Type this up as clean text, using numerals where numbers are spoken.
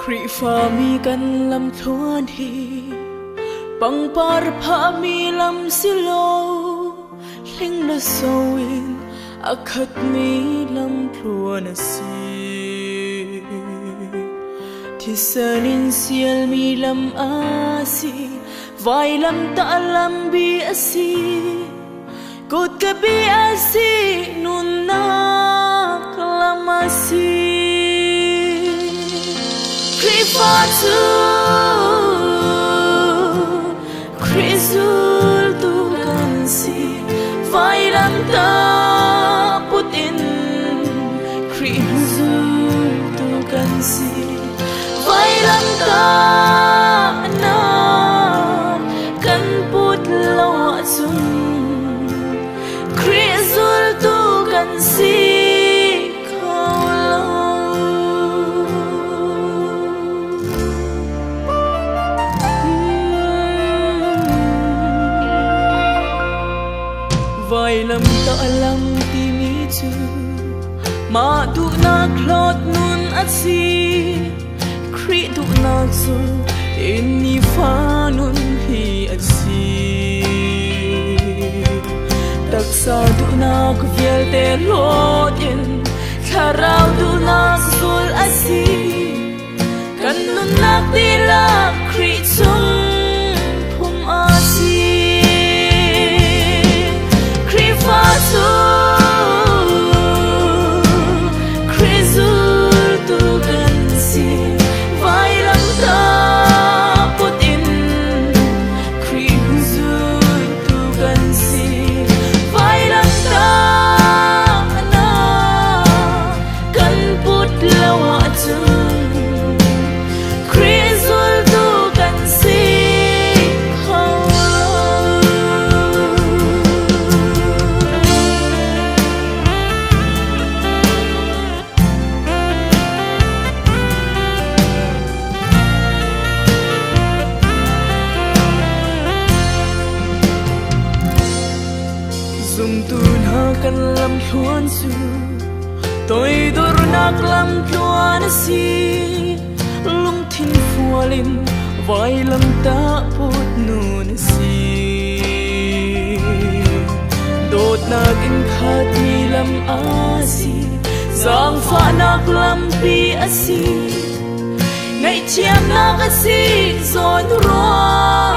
Kri fa mi kan lam thuan hi pang par pha mi lam silo hling na soin akhat mi lam thuan si thi sanin sial mi lam asi vai lam ta lam bi asi kot ka bi asi nun na lam asi Krifatu Krizul tu kansi vai lam ta putin Krizul tu kansi vai lam ta na kan put lawa sun Krizul tu kansi vai lam ta lam ti mi chu ma tu na klot nun asi kri tu na chu in ni fa nun hi asi tak sa tu na ku vial te lo in tharau tu na sul asi kan nun na ti la kri chung phum asi Krifatu Krizul tu kansi vai lam ta putin Krizul tu kansi vai lam ta na kan put lawa chung Krizul tu kansi Zum tu na kan lam thuan su tôi dur nak lam thuan si lung thin fualin vai lam ta put nun si dot nak in khat mi lam asi giang pha nak lam pi asi ngày chiam nak asi zon ro